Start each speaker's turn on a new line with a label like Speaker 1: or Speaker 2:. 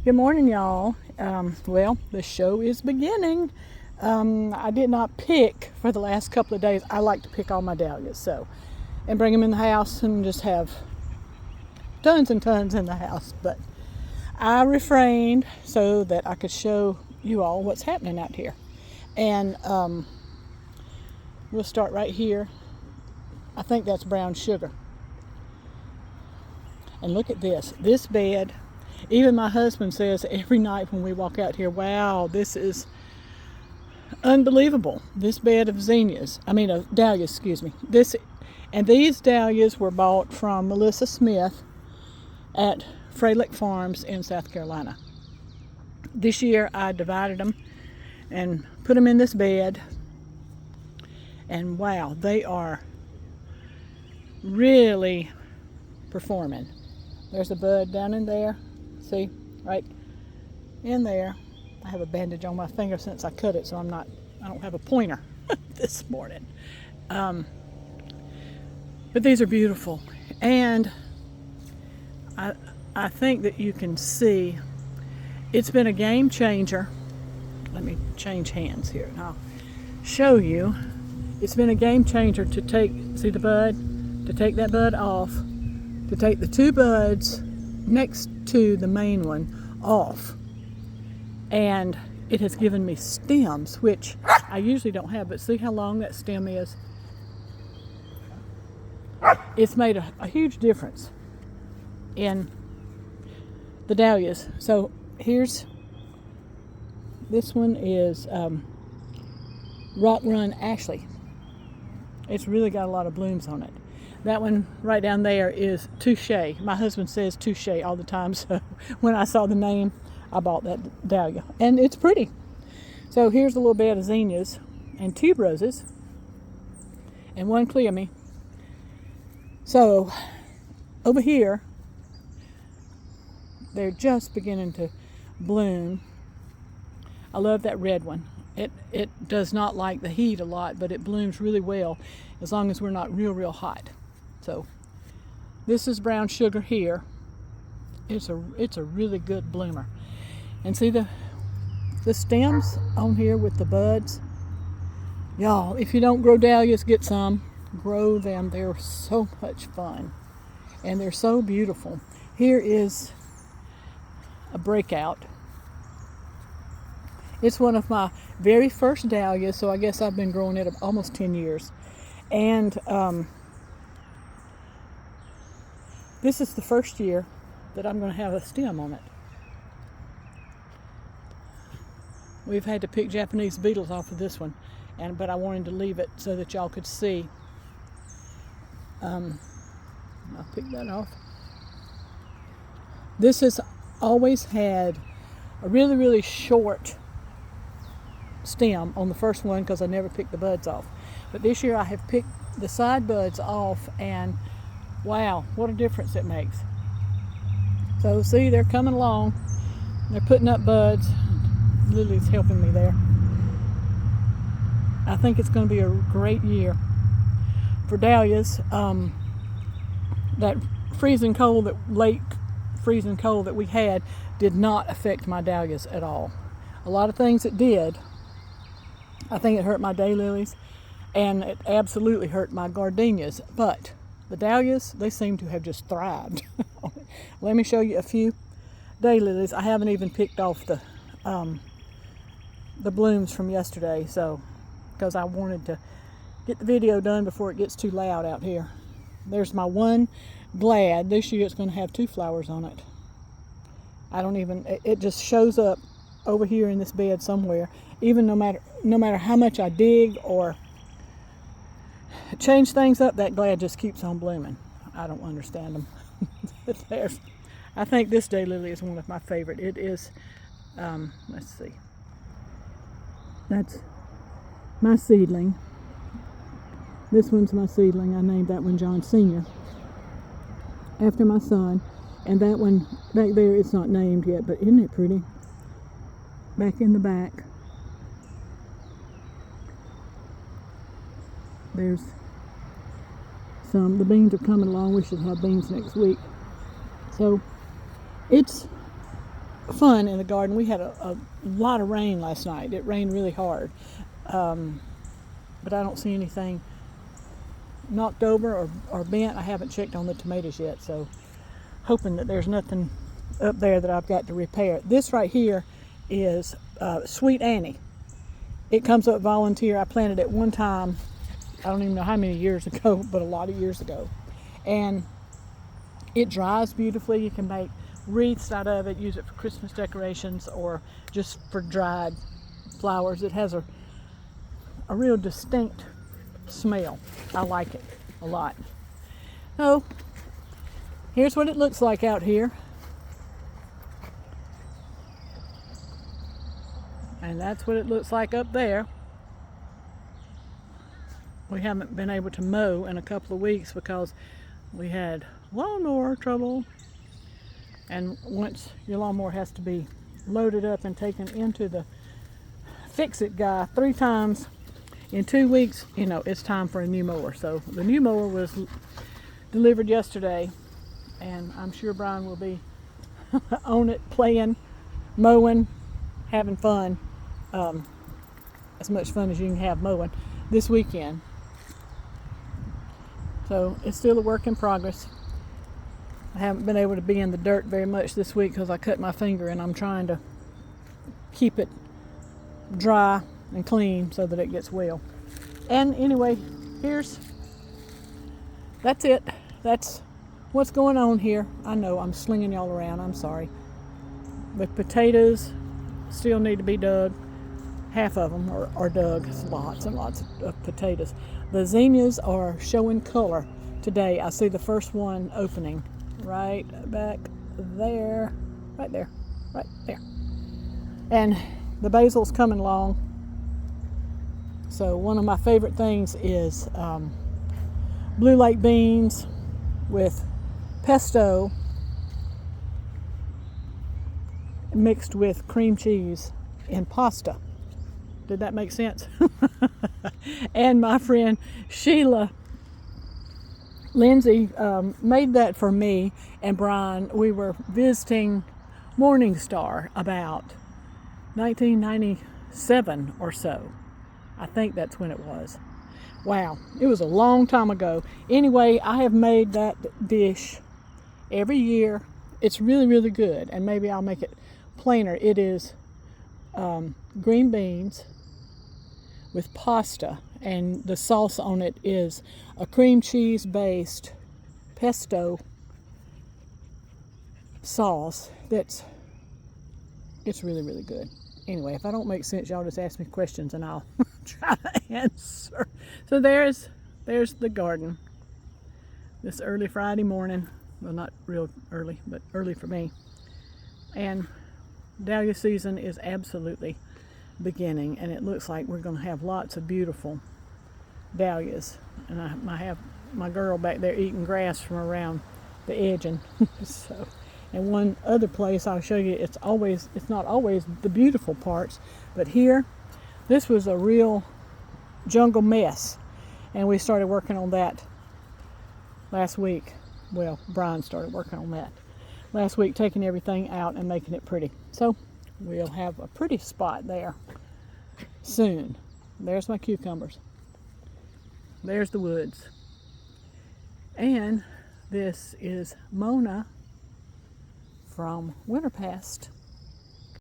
Speaker 1: Good morning, y'all. Well, the show is beginning. I did not pick for the last couple of days. I like to pick all my dahlias, and bring them in the house and just have tons and tons in the house. But I refrained so that I could show you all what's happening out here. And we'll start right here. I think that's brown sugar. And look at this. This bed. Even my husband says every night when we walk out here, wow, this is unbelievable. This bed of dahlias, excuse me. These dahlias were bought from Melissa Smith at Fralick Farms in South Carolina. This year I divided them and put them in this bed. And wow, they are really performing. There's a bud down in there. See, right in there. I have a bandage on my finger since I cut it, so I don't have a pointer this morning. But these are beautiful, and I think that you can see it's been a game changer. Let me change hands here, and I'll show you. It's been a game changer to take that bud off, to take the two buds next to the main one off, and it has given me stems, which I usually don't have, but see how long that stem is? It's made a huge difference in the dahlias. So this one is Rock Run Ashley. It's really got a lot of blooms on it. That one right down there is Touche. My husband says Touche all the time, so when I saw the name, I bought that dahlia. And it's pretty. So here's a little bed of zinnias and tuberoses and one cleome. So over here, they're just beginning to bloom. I love that red one. It does not like the heat a lot, but it blooms really well as long as we're not real hot. So this is brown sugar here. It's a really good bloomer. And see the stems on here with the buds? Y'all, if you don't grow dahlias, get some. Grow them. They're so much fun. And they're so beautiful. Here is a breakout. It's one of my very first dahlias, so I guess I've been growing it almost 10 years. And this is the first year that I'm going to have a stem on it. We've had to pick Japanese beetles off of this one, but I wanted to leave it so that y'all could see. I'll pick that off. This has always had a really short stem on the first one because I never picked the buds off. But this year I have picked the side buds off, and wow, what a difference it makes. So see, they're coming along. They're putting up buds. Lily's helping me there. I think it's going to be a great year for dahlias. That late freezing cold that we had did not affect my dahlias at all. A lot of things it did. I think it hurt my daylilies, and it absolutely hurt my gardenias, but the dahlias, they seem to have just thrived. Let me show you a few daylilies. I haven't even picked off the blooms from yesterday, because I wanted to get the video done before it gets too loud out here. There's my one glad. This year it's going to have 2 flowers on it. It just shows up over here in this bed somewhere. Even no matter how much I dig or change things up, that glad just keeps on blooming. I don't understand them. I think this daylily is one of my favorite. It is, let's see. That's my seedling. This one's my seedling. I named that one John Sr. after my son. And that one back there, it's not named yet, but isn't it pretty? Back in the back, there's some. The beans are coming along. We should have beans next week. So it's fun in the garden. We had a lot of rain last night. It rained really hard. But I don't see anything knocked over or bent. I haven't checked on the tomatoes yet, so hoping that there's nothing up there that I've got to repair. This right here is Sweet Annie. It comes up volunteer. I planted it one time, I don't even know how many years ago, but a lot of years ago. And it dries beautifully. You can make wreaths out of it, use it for Christmas decorations or just for dried flowers. It has a real distinct smell. I like it a lot. So here's what it looks like out here. And that's what it looks like up there. We haven't been able to mow in a couple of weeks because we had lawnmower trouble. And once your lawnmower has to be loaded up and taken into the fix-it guy 3 times in 2 weeks, you know, it's time for a new mower. So the new mower was delivered yesterday, and I'm sure Brian will be on it, playing, mowing, having fun, as much fun as you can have mowing this weekend. So it's still a work in progress. I haven't been able to be in the dirt very much this week because I cut my finger, and I'm trying to keep it dry and clean so that it gets well. And anyway, that's it. That's what's going on here. I know I'm slinging y'all around. I'm sorry. The potatoes still need to be dug. Half of them are dug. It's lots and lots of potatoes. The zinnias are showing color today. I see the first one opening right back there, right there. And the basil's coming along. So one of my favorite things is blue lake beans with pesto mixed with cream cheese in pasta. Did that make sense? And my friend Sheila Lindsay made that for me and Brian. We were visiting Morningstar about 1997 or so. I think that's when it was. Wow, it was a long time ago. Anyway, I have made that dish every year. It's really, really good, and maybe I'll make it plainer. It is green beans with pasta, and the sauce on it is a cream cheese based pesto sauce. It's really, really good. Anyway, if I don't make sense, y'all just ask me questions and I'll try to answer. So there's the garden this early Friday morning. Well, not real early, but early for me. And dahlia season is absolutely beginning, and it looks like we're going to have lots of beautiful dahlias. And I have my girl back there eating grass from around the edge. And so, and one other place I'll show you, it's not always the beautiful parts, but here, this was a real jungle mess, and we started working on that last week. Well, Brian started working on that last week, taking everything out and making it pretty. So we'll have a pretty spot there soon. There's my cucumbers. There's the woods. And this is Mona from Winterpast.